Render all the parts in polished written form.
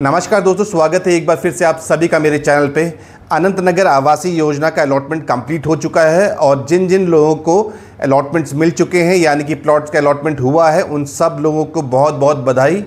नमस्कार दोस्तों, स्वागत है एक बार फिर से आप सभी का मेरे चैनल पे। अनंत नगर आवासीय योजना का अलॉटमेंट कंप्लीट हो चुका है और जिन जिन लोगों को अलॉटमेंट्स मिल चुके हैं यानी कि प्लॉट्स का अलॉटमेंट हुआ है उन सब लोगों को बहुत बहुत बधाई।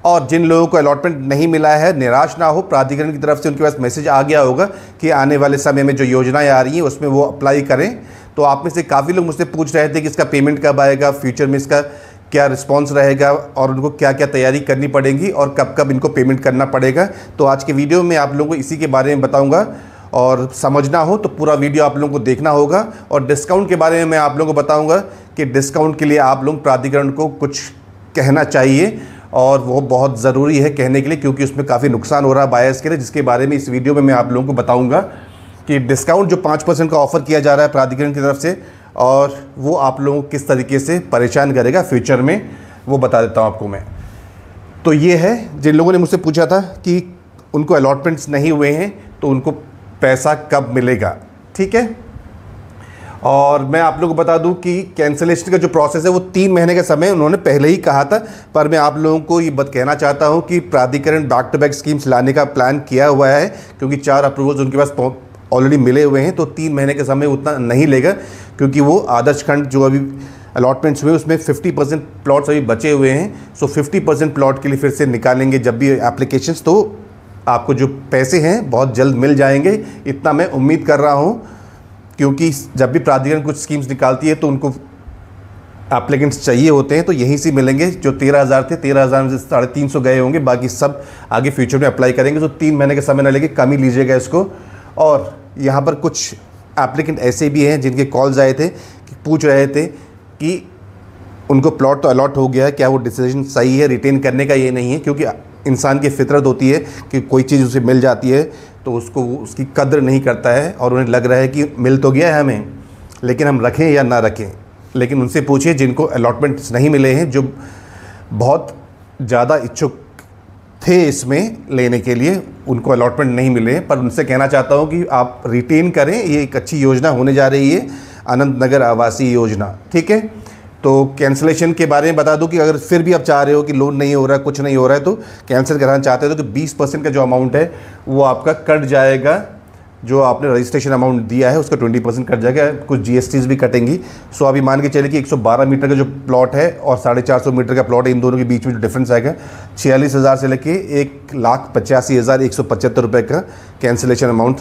और जिन लोगों को अलॉटमेंट नहीं मिला है निराश ना हो, प्राधिकरण की तरफ से उनके पास मैसेज आ गया होगा कि आने वाले समय में जो योजनाएँ आ रही हैं उसमें वो अप्लाई करें। तो आप में से काफ़ी लोग मुझसे पूछ रहे थे कि इसका पेमेंट कब आएगा, फ्यूचर में इसका क्या रिस्पांस रहेगा और उनको क्या क्या तैयारी करनी पड़ेगी और कब कब इनको पेमेंट करना पड़ेगा। तो आज के वीडियो में आप लोगों को इसी के बारे में बताऊंगा और समझना हो तो पूरा वीडियो आप लोगों को देखना होगा। और डिस्काउंट के बारे में मैं आप लोगों को बताऊंगा कि डिस्काउंट के लिए आप लोग प्राधिकरण को कुछ कहना चाहिए और वो बहुत ज़रूरी है कहने के लिए, क्योंकि उसमें काफ़ी नुकसान हो रहा है बायर्स के लिए, जिसके बारे में इस वीडियो में मैं आप लोगों को बताऊँगा कि डिस्काउंट जो 5% का ऑफ़र किया जा रहा है प्राधिकरण की तरफ से और वो आप लोगों को किस तरीके से परेशान करेगा फ्यूचर में, वो बता देता हूँ आपको मैं। तो ये है, जिन लोगों ने मुझसे पूछा था कि उनको अलॉटमेंट्स नहीं हुए हैं तो उनको पैसा कब मिलेगा, ठीक है। और मैं आप लोगों को बता दूं कि कैंसिलेशन का जो प्रोसेस है वो 3 महीने का समय उन्होंने पहले ही कहा था, पर मैं आप लोगों को ये बात कहना चाहता हूँ कि प्राधिकरण बैक टू बैक स्कीम्स लाने का प्लान किया हुआ है, क्योंकि 4 अप्रूवल्स उनके पास ऑलरेडी मिले हुए हैं। तो 3 महीने का समय उतना नहीं लेगा, क्योंकि वो आदर्श खंड जो अभी अलॉटमेंट्स हुए उसमें 50% प्लॉट्स अभी बचे हुए हैं। सो 50% प्लॉट के लिए फिर से निकालेंगे जब भी एप्लीकेशंस, तो आपको जो पैसे हैं बहुत जल्द मिल जाएंगे, इतना मैं उम्मीद कर रहा हूँ। क्योंकि जब भी प्राधिकरण कुछ स्कीम्स निकालती है तो उनको एप्लीकेंट्स चाहिए होते हैं, तो यहीं से मिलेंगे। जो 13,000 थे, 13,000 में से 350 गए होंगे, बाकी सब आगे फ्यूचर में अप्लाई करेंगे। तो 3 महीने का समय न लेके कम ही लीजिएगा इसको। और यहाँ पर कुछ एप्लीकेंट ऐसे भी हैं जिनके कॉल्स आए थे कि पूछ रहे थे कि उनको प्लॉट तो अलॉट हो गया है, क्या वो डिसीजन सही है रिटेन करने का। ये नहीं है, क्योंकि इंसान की फितरत होती है कि कोई चीज़ उसे मिल जाती है तो उसको उसकी कद्र नहीं करता है और उन्हें लग रहा है कि मिल तो गया है हमें, लेकिन हम रखें या ना रखें। लेकिन उनसे पूछिए जिनको अलॉटमेंट्स नहीं मिले हैं, जो बहुत ज़्यादा इच्छुक थे इसमें लेने के लिए, उनको अलॉटमेंट नहीं मिले। पर उनसे कहना चाहता हूँ कि आप रिटेन करें, ये एक अच्छी योजना होने जा रही है, अनंत नगर आवासीय योजना, ठीक है। तो कैंसिलेशन के बारे में बता दूं कि अगर फिर भी आप चाह रहे हो कि लोन नहीं हो रहा है, कुछ नहीं हो रहा है, तो कैंसिल कराना चाहते हो तो 20% का जो अमाउंट है वो आपका कट जाएगा। जो आपने रजिस्ट्रेशन अमाउंट दिया है उसका 20% कट जाएगा, कुछ GSTs भी कटेंगी। सो अभी मान के चलिए कि 112 मीटर का जो प्लॉट है और 450 मीटर का प्लॉट है, इन दोनों के बीच में जो डिफरेंस आएगा 46,000 से लेके 1,85,175 रुपये का कैंसिलेशन अमाउंट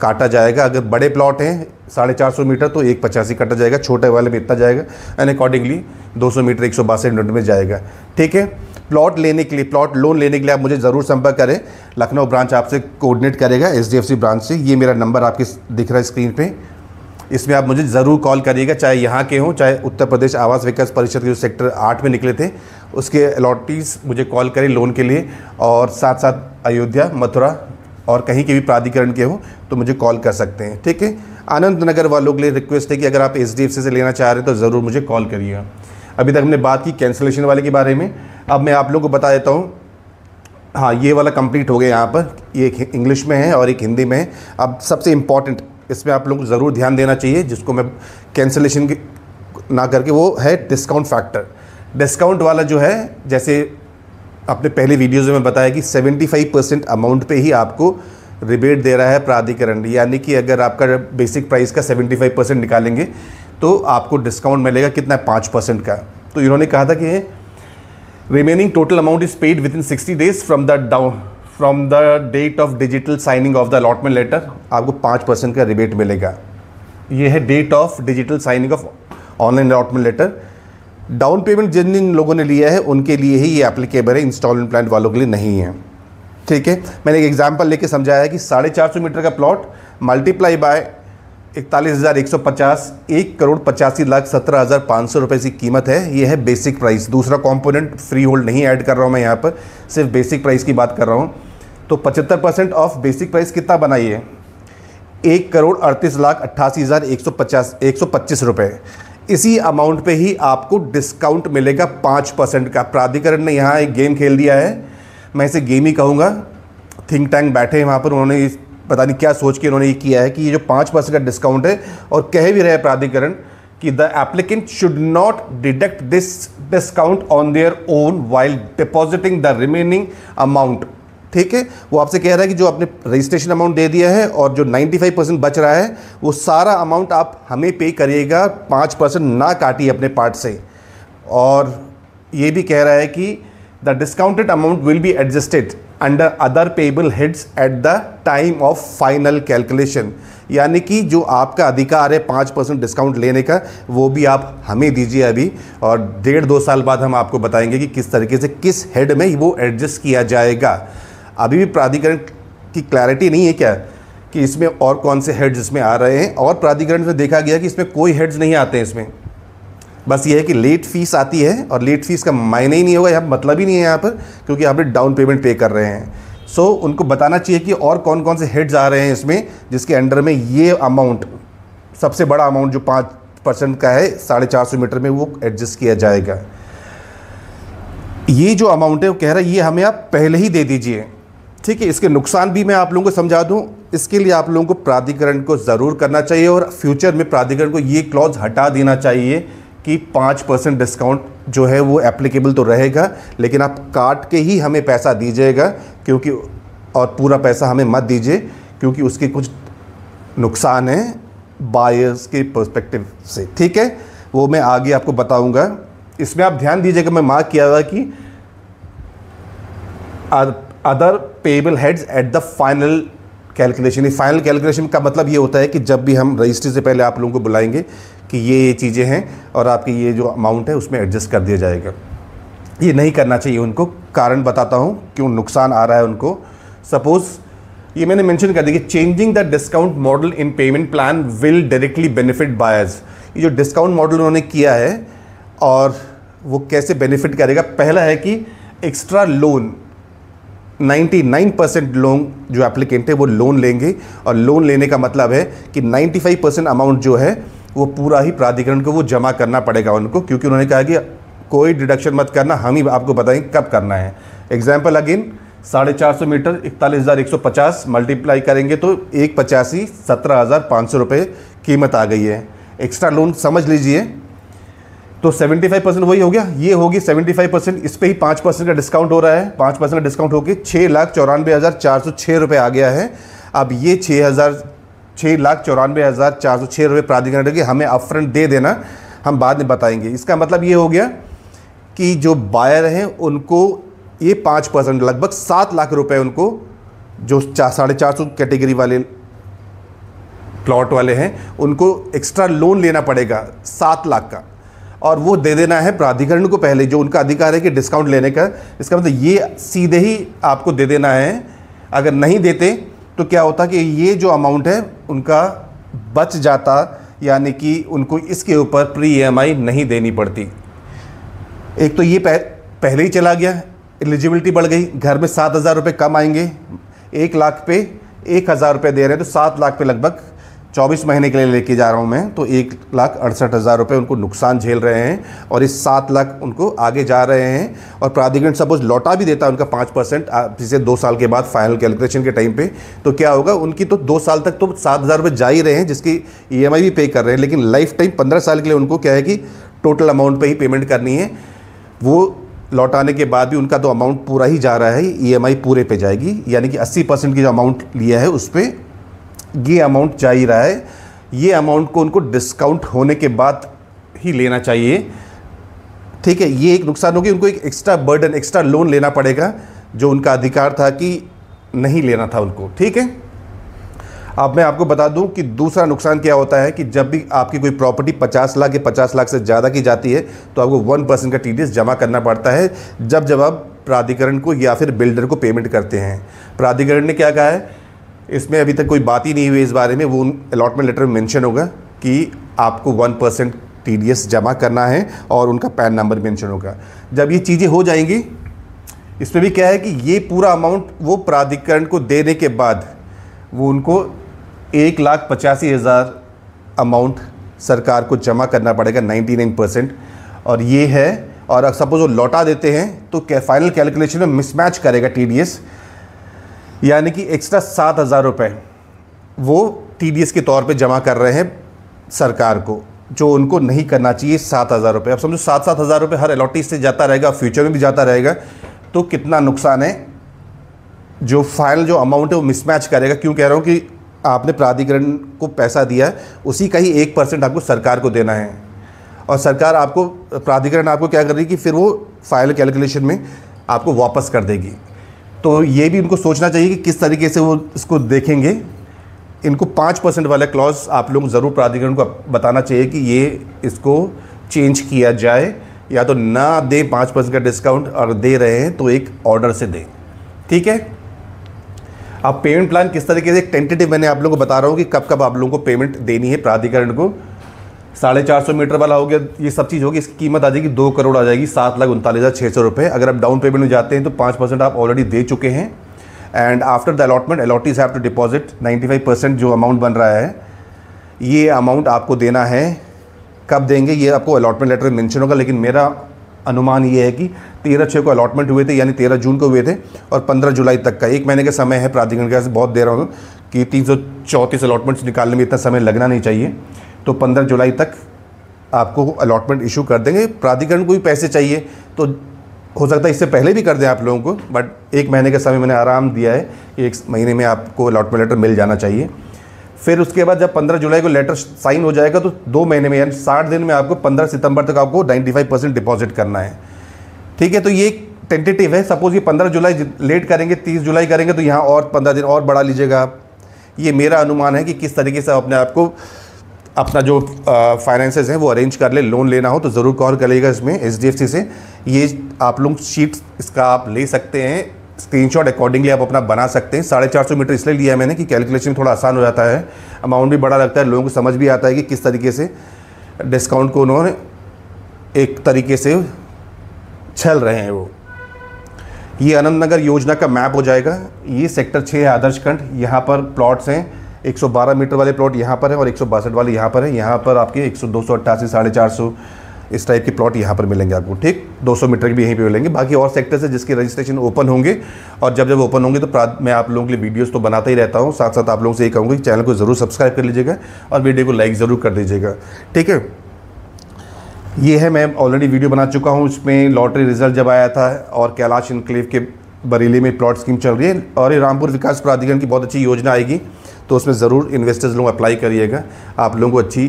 काटा जाएगा। अगर बड़े प्लॉट हैं 450 मीटर तो 185 काटा जाएगा, छोटे वाले में इतना जाएगा, एंड अकॉर्डिंगली 200 मीटर 162 मिनट में जाएगा, ठीक है। प्लॉट लेने के लिए, प्लॉट लोन लेने के लिए आप मुझे ज़रूर संपर्क करें। लखनऊ ब्रांच आपसे कोऑर्डिनेट करेगा HDFC ब्रांच से। ये मेरा नंबर आपके दिख रहा है स्क्रीन पे, इसमें आप मुझे ज़रूर कॉल करिएगा, चाहे यहाँ के हों चाहे उत्तर प्रदेश आवास विकास परिषद के जो सेक्टर 8 में निकले थे उसके अलॉटीज़ मुझे कॉल करें लोन के लिए। और साथ साथ अयोध्या, मथुरा और कहीं के भी प्राधिकरण के हो तो मुझे कॉल कर सकते हैं, ठीक है। अनंत नगर वालों के लिए रिक्वेस्ट है कि अगर आप HDFC से लेना चाह रहे हैं तो ज़रूर मुझे कॉल करिएगा। अभी तक हमने बात की कैंसिलेशन वाले के बारे में, अब मैं आप लोगों को बता देता हूँ। हाँ, ये वाला कंप्लीट हो गया यहाँ पर, ये एक इंग्लिश में है और एक हिंदी में है। अब सबसे इम्पॉर्टेंट इसमें आप लोगों को ज़रूर ध्यान देना चाहिए, जिसको मैं कैंसिलेशन ना करके, वो है डिस्काउंट फैक्टर। डिस्काउंट वाला जो है, जैसे अपने पहले वीडियोज़ में बताया कि 75% अमाउंट पे ही आपको रिबेट दे रहा है प्राधिकरण। यानी कि अगर आपका बेसिक प्राइस का 75% निकालेंगे तो आपको डिस्काउंट मिलेगा कितना, 5% का। तो इन्होंने कहा था कि remaining total amount is paid within 60 days from the date of digital signing of the allotment letter. आपको 5% का रिबेट मिलेगा। ये है date of digital signing of online allotment letter. Down payment जिन जिन लोगों ने लिया है उनके लिए ही ये एप्लीकेबल है, इंस्टॉलमेंट प्लान वालों के लिए नहीं है, ठीक है। मैंने एक एग्जांपल लेके समझाया है कि 450 मीटर का प्लॉट मल्टीप्लाई बाय 41,150, 1,85,17,500 रुपये की कीमत है। ये है बेसिक प्राइस। दूसरा कंपोनेंट फ्री होल्ड नहीं ऐड कर रहा हूँ मैं यहाँ पर, सिर्फ बेसिक प्राइस की बात कर रहा हूँ। तो 75% ऑफ बेसिक प्राइस कितना बनाइए, 1,38,88,125 रुपये। इसी अमाउंट पे ही आपको डिस्काउंट मिलेगा 5% का। प्राधिकरण ने यहाँ एक गेम खेल दिया है, मैं इसे गेम ही कहूँगा। थिंक टैंक बैठे हैं वहाँ पर, उन्होंने पता नहीं क्या सोच के उन्होंने ये किया है कि ये जो 5% का डिस्काउंट है, और कह भी रहे प्राधिकरण कि the applicant should not deduct this discount on their own while depositing the remaining amount. ठीक है, वो आपसे कह रहा है कि जो आपने रजिस्ट्रेशन अमाउंट दे दिया है और जो 95% बच रहा है वो सारा अमाउंट आप हमें पे करिएगा, 5% ना काटिए अपने पार्ट से। और ये भी कह रहा है कि the discounted amount will be adjusted under other payable heads at the time of final calculation. यानी कि जो आपका अधिकार है 5% डिस्काउंट लेने का, वो भी आप हमें दीजिए अभी, और 1.5-2 साल बाद हम आपको बताएंगे कि किस तरीके से किस हेड में वो एडजस्ट किया जाएगा। अभी भी प्राधिकरण की क्लैरिटी नहीं है क्या कि इसमें और कौन से हेड्स इसमें आ रहे हैं, और प्राधिकरण से देखा गया कि इसमें कोई हेड्स नहीं आते हैं इसमें। बस ये है कि लेट फीस आती है, और लेट फीस का मायने ही नहीं होगा, यहाँ मतलब ही नहीं है यहाँ पर, क्योंकि आप डाउन पेमेंट पे कर रहे हैं। सो उनको बताना चाहिए कि और कौन कौन से हेड्स आ रहे हैं इसमें, जिसके अंडर में ये अमाउंट, सबसे बड़ा अमाउंट जो 5% का है 450 मीटर में, वो एडजस्ट किया जाएगा। ये जो अमाउंट है वो कह रहा है ये हमें आप पहले ही दे दीजिए। ठीक है, इसके नुकसान भी मैं आप लोगों को समझा दूं। इसके लिए आप लोगों को प्राधिकरण को ज़रूर करना चाहिए, और फ्यूचर में प्राधिकरण को ये क्लॉज हटा देना चाहिए कि 5% डिस्काउंट जो है वो एप्लीकेबल तो रहेगा, लेकिन आप काट के ही हमें पैसा दीजिएगा, क्योंकि और पूरा पैसा हमें मत दीजिए, क्योंकि उसके कुछ नुकसान हैं बायर्स के पर्सपेक्टिव से। ठीक है, वो मैं आगे आपको बताऊंगा। इसमें आप ध्यान दीजिएगा, मैं मार्क किया हुआ कि other payable heads at the final calculation. Final calculation का मतलब ये होता है कि जब भी हम रजिस्ट्री से पहले आप लोगों को बुलाएंगे कि ये चीज़ें हैं और आपकी ये जो अमाउंट है उसमें एडजस्ट कर दिया जाएगा। ये नहीं करना चाहिए उनको, कारण बताता हूँ क्यों नुकसान आ रहा है उनको। सपोज़ ये मैंने मेंशन कर दिया कि changing the discount model in payment plan will directly benefit buyers. ये जो डिस्काउंट मॉडल उन्होंने किया है और वो कैसे बेनिफिट करेगा, पहला है कि एक्स्ट्रा लोन, 99% लोन जो एप्लीकेंट है वो लोन लेंगे, और लोन लेने का मतलब है कि 95% अमाउंट जो है वो पूरा ही प्राधिकरण को वो जमा करना पड़ेगा उनको, क्योंकि उन्होंने कहा कि कोई डिडक्शन मत करना, हम ही आपको बताएंगे कब करना है। एग्जाम्पल अगेन, 450 मीटर 41,150 मल्टीप्लाई करेंगे तो 185 17,500 रुपये कीमत आ गई है। एक्स्ट्रा लोन समझ लीजिए, तो 75% वही हो गया, ये होगी 75%, इस पे ही 5% का डिस्काउंट हो रहा है। 5% का डिस्काउंट होकर 6,94,406 रुपये आ गया है। अब ये 6,94,406 रुपये प्राधिकरण के हमें अपफ्रंट दे देना, हम बाद में बताएंगे। इसका मतलब ये हो गया कि जो बायर हैं उनको ये 5% लगभग 7 लाख रुपए उनको, जो 450 कैटेगरी वाले प्लॉट वाले हैं, उनको एक्स्ट्रा लोन लेना पड़ेगा 7 लाख का, और वो दे देना है प्राधिकरण को पहले, जो उनका अधिकार है कि डिस्काउंट लेने का। इसका मतलब ये सीधे ही आपको दे देना है। अगर नहीं देते तो क्या होता कि ये जो अमाउंट है उनका बच जाता, यानी कि उनको इसके ऊपर प्री EMI नहीं देनी पड़ती। एक तो ये पहले ही चला गया, एलिजिबिलिटी बढ़ गई, घर में 7,000 रुपये कम आएंगे, 1 लाख पे 1,000 रुपये दे रहे हैं, तो 7 लाख पे लगभग 24 महीने के लिए लेके जा रहा हूँ मैं, तो 1,68,000 रुपये उनको नुकसान झेल रहे हैं, और इस 7 लाख उनको आगे जा रहे हैं। और प्राधिकरण सपोज लौटा भी देता है उनका 5% पिछले 2 साल के बाद फाइनल कैलकुलेशन के टाइम पे, तो क्या होगा, उनकी तो 2 साल तक तो 7,000 रुपये जा ही रहे हैं, जिसकी EMI भी पे कर रहे हैं, लेकिन लाइफ टाइम 15 साल के लिए उनको क्या है कि टोटल अमाउंट पर ही पेमेंट करनी है। वो लौटाने के बाद भी उनका तो अमाउंट पूरा ही जा रहा है, EMI पूरे पे जाएगी, यानी कि 80% की जो अमाउंट लिया है उस पर ये अमाउंट जा ही रहा है। ये अमाउंट को उनको डिस्काउंट होने के बाद ही लेना चाहिए। ठीक है, ये एक नुकसान होगी, उनको एक एक्स्ट्रा बर्डन, एक्स्ट्रा लोन लेना पड़ेगा, जो उनका अधिकार था कि नहीं लेना था उनको। ठीक है, अब मैं आपको बता दूं कि दूसरा नुकसान क्या होता है कि जब भी आपकी कोई प्रॉपर्टी 50 लाख या 50 लाख से ज़्यादा की जाती है तो आपको 1% का TDS जमा करना पड़ता है, जब आप प्राधिकरण को या फिर बिल्डर को पेमेंट करते हैं। प्राधिकरण ने क्या कहा है, इसमें अभी तक कोई बात ही नहीं हुई इस बारे में, वो अलॉटमेंट लेटर में मेंशन होगा कि आपको 1% TDS जमा करना है, और उनका पैन नंबर मेंशन होगा। जब ये चीज़ें हो जाएंगी, इसमें भी क्या है कि ये पूरा अमाउंट वो प्राधिकरण को देने के बाद वो उनको 1,85,000 अमाउंट सरकार को जमा करना पड़ेगा, 99%, और ये है। और अगर सपोज वो लौटा देते हैं तो क्या फाइनल कैलकुलेशन में मिसमैच करेगा TDS, यानी कि एक्स्ट्रा 7,000 रुपये वो TDS के तौर पे जमा कर रहे हैं सरकार को, जो उनको नहीं करना चाहिए 7,000 रुपये। अब समझो 7,000 रुपये हर अलॉटी से जाता रहेगा, फ्यूचर में भी जाता रहेगा, तो कितना नुकसान है। जो फाइनल जो अमाउंट है वो मिसमैच करेगा। क्यों कह रहा हूँ कि आपने प्राधिकरण को पैसा दिया है, उसी का ही 1% आपको सरकार को देना है, और सरकार आपको, प्राधिकरण आपको क्या कर रही है कि फिर वो फाइनल कैलकुलेशन में आपको वापस कर देगी। तो ये भी उनको सोचना चाहिए कि किस तरीके से वो इसको देखेंगे। इनको 5% वाला क्लॉज आप लोग ज़रूर प्राधिकरण को बताना चाहिए कि ये इसको चेंज किया जाए, या तो ना दे 5% का डिस्काउंट, और दे रहे हैं तो एक ऑर्डर से दें। ठीक है। अब पेमेंट प्लान किस तरीके से, एक टेंटेटिव मैंने आप लोगों को बता रहा हूँ कि कब कब आप लोगों को पेमेंट देनी है प्राधिकरण को। 450 मीटर वाला हो गया, ये सब चीज़ होगी, इसकी कीमत आ जाएगी 2 करोड़ आ जाएगी, 7,39,600 रुपये। अगर आप डाउन पेमेंट में जाते हैं तो 5% आप ऑलरेडी दे चुके हैं। And after the allotment allottees have to deposit 95% जो अमाउंट बन रहा है, ये अमाउंट आपको देना है। कब देंगे ये आपको अलॉटमेंट लेटर में मेंशन होगा, लेकिन मेरा अनुमान ये है कि 13/6 को अलॉटमेंट हुए थे, यानी 13 जून को हुए थे, और 15 जुलाई तक का 1 महीने का समय है प्राधिकरण के। बहुत दे रहा हूँ कि 334 अलॉटमेंट्स निकालने में इतना समय लगना नहीं चाहिए। तो 15 जुलाई तक आपको अलॉटमेंट इशू कर देंगे। प्राधिकरण को भी पैसे चाहिए तो हो सकता है इससे पहले भी कर दें आप लोगों को, बट 1 महीने का समय मैंने आराम दिया है कि 1 महीने में आपको अलॉटमेंट लेटर मिल जाना चाहिए। फिर उसके बाद जब 15 जुलाई को लेटर साइन हो जाएगा तो 2 महीने में, यानी 60 दिन में आपको 15 सितंबर तक आपको 95% डिपॉजिट करना है। ठीक है। तो ये टेंटेटिव है। सपोज़ ये 15 जुलाई लेट करेंगे, 30 जुलाई करेंगे, तो यहाँ और 15 दिन और बढ़ा लीजिएगा आप। ये मेरा अनुमान है कि किस तरीके से अपने आप को, अपना जो फाइनेंसेस हैं वो अरेंज कर ले। लोन लेना हो तो ज़रूर कॉल करिएगा इसमें HDFC से। ये आप लोग शीट इसका आप ले सकते हैं, स्क्रीनशॉट अकॉर्डिंगली आप अपना बना सकते हैं। 450 मीटर इसलिए लिया है मैंने कि कैलकुलेशन में थोड़ा आसान हो जाता है, अमाउंट भी बड़ा लगता है, लोगों को समझ भी आता है कि किस तरीके से डिस्काउंट को उन्होंने एक तरीके से छल रहे हैं वो। ये आनंद नगर योजना का मैप हो जाएगा। ये सेक्टर 6 है आदर्श खंड। यहाँ पर प्लॉट्स हैं, 112 मीटर वाले प्लॉट यहाँ पर है और 162 वाले यहाँ पर है। यहाँ पर आपके 288, 450 इस टाइप के प्लॉट यहाँ पर मिलेंगे आपको। ठीक, 200 मीटर के भी यहीं पे मिलेंगे। बाकी और सेक्टर से जिसके रजिस्ट्रेशन ओपन होंगे, और जब जब ओपन होंगे तो मैं आप लोगों के लिए वीडियोस तो बनाता ही रहता हूँ। साथ साथ आप लोगों से ये कहूँगा कि चैनल को ज़रूर सब्सक्राइब कर लीजिएगा और वीडियो को लाइक ज़रूर कर दीजिएगा। ठीक है। ये है, मैं ऑलरेडी वीडियो बना चुका हूँ, इसमें लॉटरी रिजल्ट जब आया था, और कैलाश इनक्लेव के बरेली में प्लॉट स्कीम चल रही है, और ये रामपुर विकास प्राधिकरण की बहुत अच्छी योजना आएगी, तो उसमें ज़रूर इन्वेस्टर्स लोग अप्लाई करिएगा। आप लोगों को अच्छी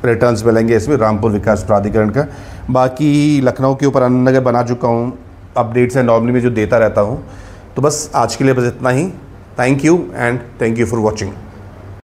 रिटर्न्स मिलेंगे इसमें रामपुर विकास प्राधिकरण का। बाकी लखनऊ के ऊपर आनंद नगर बना चुका हूँ, अपडेट्स है नॉर्मली में जो देता रहता हूँ। तो बस आज के लिए बस इतना ही। Thank you and thank you for watching.